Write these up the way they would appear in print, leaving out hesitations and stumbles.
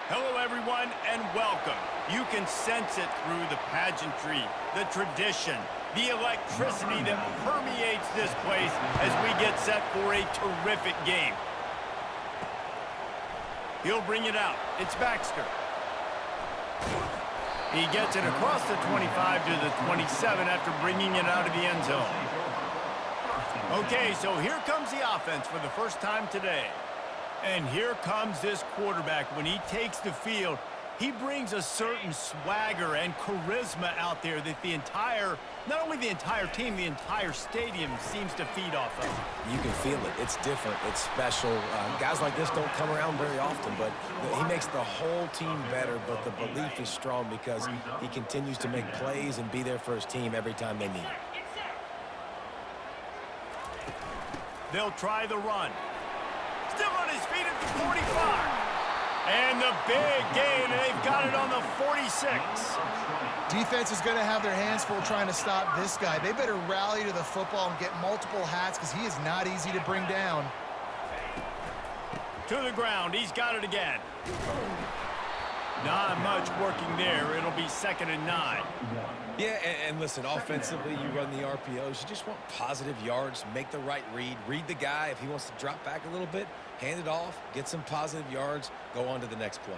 Hello, everyone, and welcome. You can sense it through the pageantry, the tradition, the electricity that permeates this place as we get set for a terrific game. He'll bring it out. It's Baxter. He gets it across the 25 to the 27 after bringing it out of the end zone. Okay, so here comes the offense for the first time today. And here comes this quarterback. When he takes the field, he brings a certain swagger and charisma out there that not only the entire team, the entire stadium seems to feed off of. You can feel it. It's different. It's special. Guys like this don't come around very often, but he makes the whole team better, but the belief is strong because he continues to make plays and be there for his team every time they need it. They'll try the run. Still on his feet at the 45. And the big gain, and they've got it on the 46. Defense is going to have their hands full trying to stop this guy. They better rally to the football and get multiple hats because he is not easy to bring down. To the ground. He's got it again. Not much working there. It'll be 2nd and 9. Yeah, and listen, offensively, you run the RPOs. You just want positive yards, make the right read the guy. If he wants to drop back a little bit, hand it off, get some positive yards, go on to the next play.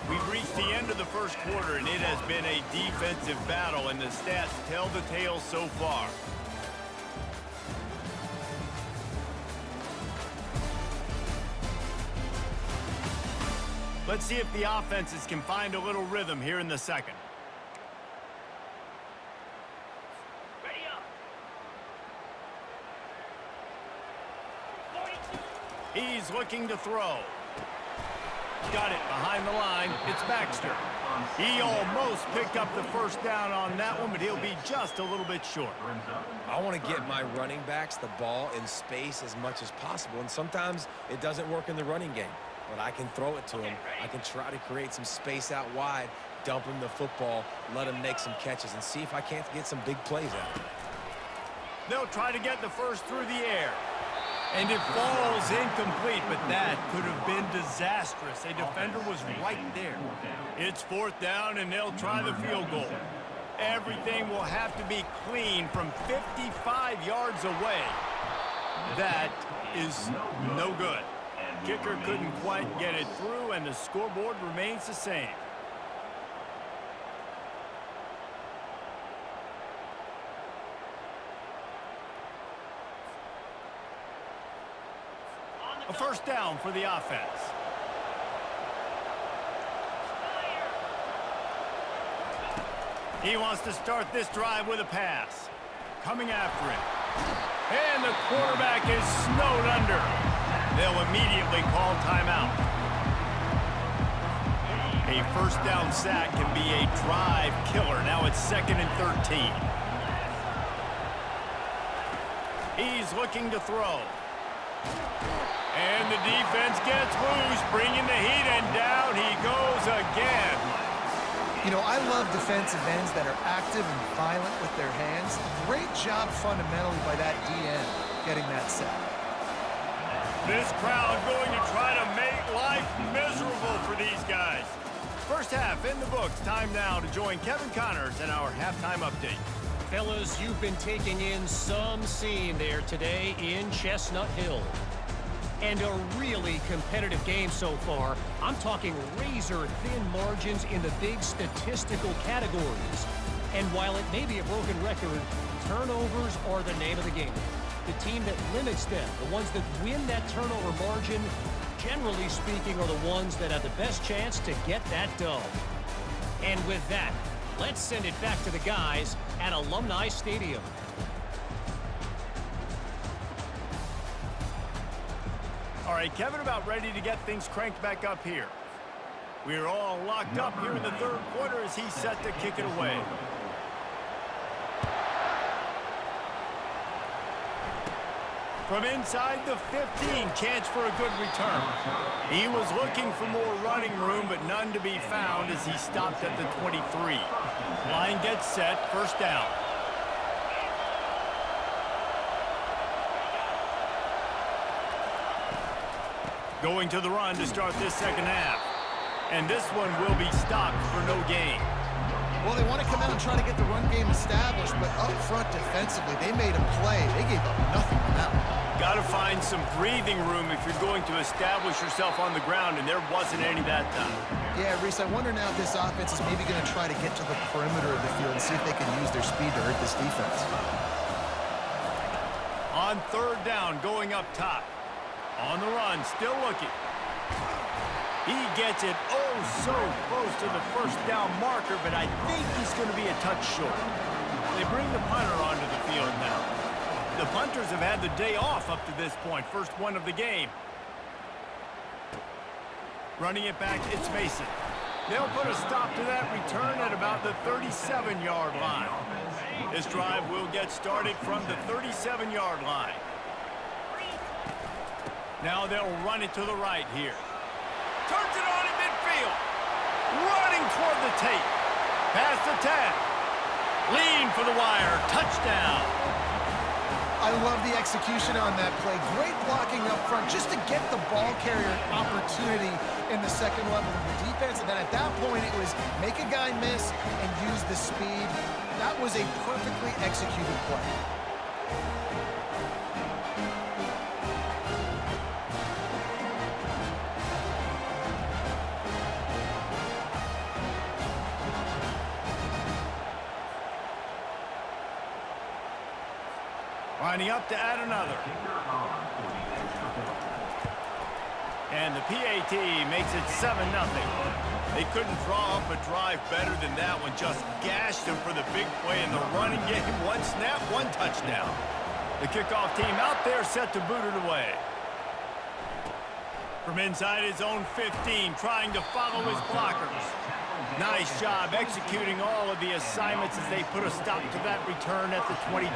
We've reached the end of the first quarter, and it has been a defensive battle, and the stats tell the tale so far. Let's see if the offenses can find a little rhythm here in the second. Ready up. 42. He's looking to throw. Got it behind the line. It's Baxter. He almost picked up the first down on that one, but he'll be just a little bit short. I want to get my running backs the ball in space as much as possible, and sometimes it doesn't work in the running game. But I can throw it to him. I can try to create some space out wide, dump him the football, let him make some catches, and see if I can't get some big plays out of it. They'll try to get the first through the air. And it falls incomplete, but that could have been disastrous. A defender was right there. It's 4th down, and they'll try the field goal. Everything will have to be clean from 55 yards away. That is no good. Kicker couldn't quite get it through, and the scoreboard remains the same. A first down for the offense. He wants to start this drive with a pass. Coming after him. And the quarterback is snowed under. They'll immediately call timeout. A first down sack can be a drive killer. Now it's 2nd and 13. He's looking to throw. And the defense gets loose, bringing the heat, and down he goes again. You know, I love defensive ends that are active and violent with their hands. Great job fundamentally by that DN getting that sack. This crowd going to try to make life miserable for these guys. First half in the books. Time now to join Kevin Connors in our halftime update. Fellas, you've been taking in some scene there today in Chestnut Hill. And a really competitive game so far. I'm talking razor-thin margins in the big statistical categories. And while it may be a broken record, turnovers are the name of the game. The team that limits them, the ones that win that turnover margin, generally speaking, are the ones that have the best chance to get that dub. And with that, let's send it back to the guys at Alumni Stadium. All right, Kevin, about ready to get things cranked back up here. We're all locked up here in the third quarter as he's set to kick it away. From inside the 15, chance for a good return. He was looking for more running room, but none to be found as he stopped at the 23. Line gets set, first down. Going to the run to start this second half. And this one will be stopped for no gain. Well, they want to come out and try to get the run game established, but up front defensively, they made a play. They gave up nothing on that one. Got to find some breathing room if you're going to establish yourself on the ground, and there wasn't any that time. Yeah, Reese, I wonder now if this offense is maybe going to try to get to the perimeter of the field and see if they can use their speed to hurt this defense. On third down, going up top. On the run, still looking. He gets it oh so close to the first down marker, but I think he's going to be a touch short. They bring the punter onto the field now. The punters have had the day off up to this point. First one of the game. Running it back, it's Mason. They'll put a stop to that return at about the 37-yard line. This drive will get started from the 37-yard line. Now they'll run it to the right here. Turns it on in midfield. Running toward the tape. Pass the 10. Lean for the wire. Touchdown. I love the execution on that play. Great blocking up front just to get the ball carrier an opportunity in the second level of the defense. And then at that point, it was make a guy miss and use the speed. That was a perfectly executed play. Lining up to add another. And the PAT makes it 7-0. They couldn't draw up a drive better than that one. Just gashed them for the big play in the running game. One snap, one touchdown. The kickoff team out there set to boot it away. From inside his own 15, trying to follow his blockers. Nice job executing all of the assignments as they put a stop to that return at the 22.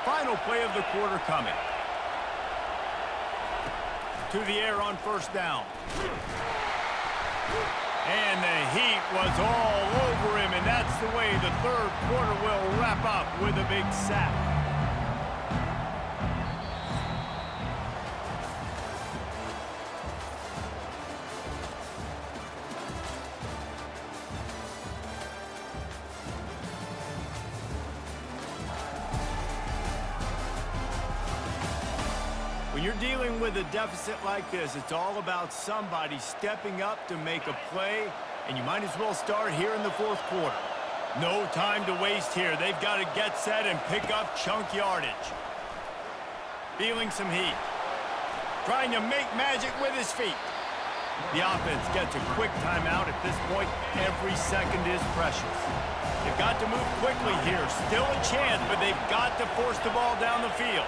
Final play of the quarter coming. To the air on first down. And the heat was all over him, and that's the way the third quarter will wrap up with a big sack. When you're dealing with a deficit like this, it's all about somebody stepping up to make a play, and you might as well start here in the fourth quarter. No time to waste here. They've got to get set and pick up chunk yardage. Feeling some heat. Trying to make magic with his feet. The offense gets a quick timeout at this point. Every second is precious. They've got to move quickly here. Still a chance, but they've got to force the ball down the field.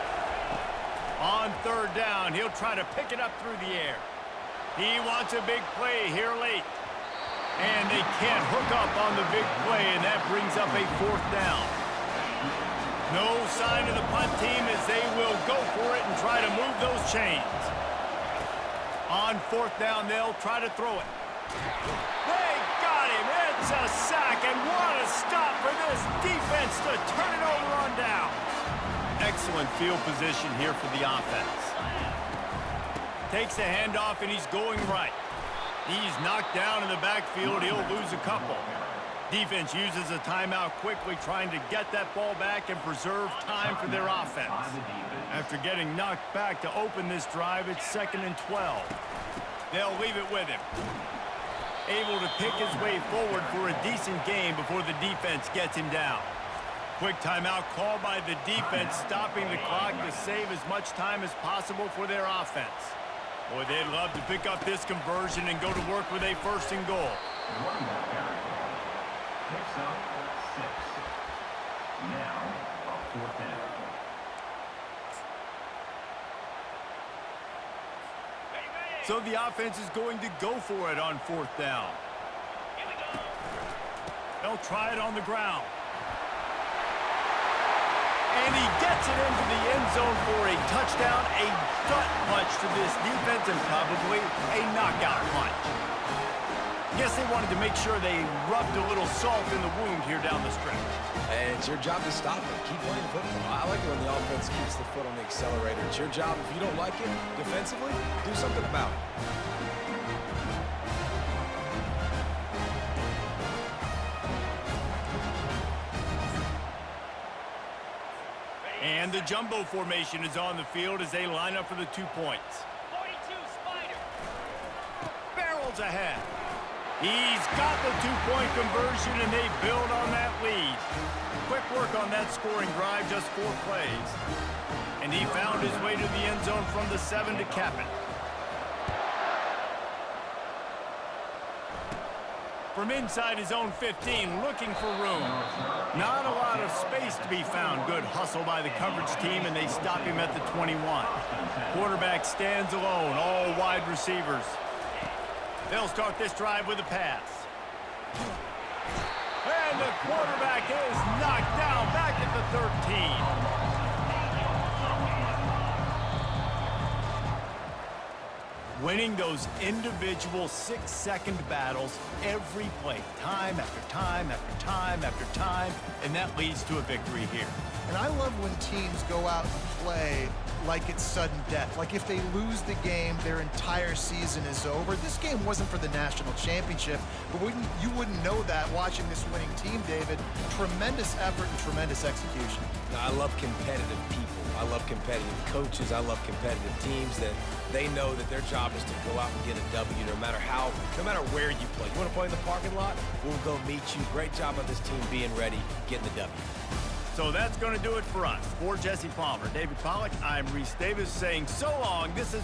On third down, he'll try to pick it up through the air. He wants a big play here late. And they can't hook up on the big play, and that brings up a fourth down. No sign of the punt team as they will go for it and try to move those chains. On fourth down, they'll try to throw it. They got him. It's a sack, and what a stop for this defense to turn it over on down. Excellent field position here for the offense. Takes the handoff, and he's going right. He's knocked down in the backfield. He'll lose a couple. Defense uses a timeout quickly, trying to get that ball back and preserve time for their offense. After getting knocked back to open this drive, it's 2nd and 12. They'll leave it with him. Able to pick his way forward for a decent game before the defense gets him down. Quick timeout called by the defense, stopping the clock to save as much time as possible for their offense. Boy, they'd love to pick up this conversion and go to work with a 1st and goal. Picks up 6. Now, off 4th down. So the offense is going to go for it on 4th down. They'll try it on the ground. And he gets it into the end zone for a touchdown, a gut punch to this defense, and probably a knockout punch. Guess they wanted to make sure they rubbed a little salt in the wound here down the stretch. And it's your job to stop it. Keep playing football. I like it when the offense keeps the foot on the accelerator. It's your job. If you don't like it defensively, do something about it. And the jumbo formation is on the field as they line up for the 2 points. 42 Spider. Barrels ahead. He's got the 2-point conversion, and they build on that lead. Quick work on that scoring drive, just 4 plays. And he found his way to the end zone from the 7 to cap it. From inside his own 15, looking for room. Not a lot of space to be found. Good hustle by the coverage team, and they stop him at the 21. Quarterback stands alone, all wide receivers. They'll start this drive with a pass. And the quarterback is knocked down back at the 13. Winning those individual 6-second battles every play, time after time after time after time, and that leads to a victory here. And I love when teams go out and play like it's sudden death. Like if they lose the game, their entire season is over. This game wasn't for the national championship, but you wouldn't know that watching this winning team, David. Tremendous effort and tremendous execution. Now, I love competitive people. I love competitive coaches. I love competitive teams that they know that their job is to go out and get a W no matter where you play. You want to play in the parking lot? We'll go meet you. Great job of this team being ready, getting the W. So that's going to do it for us. For Jesse Palmer, David Pollack, I'm Reese Davis saying so long. This has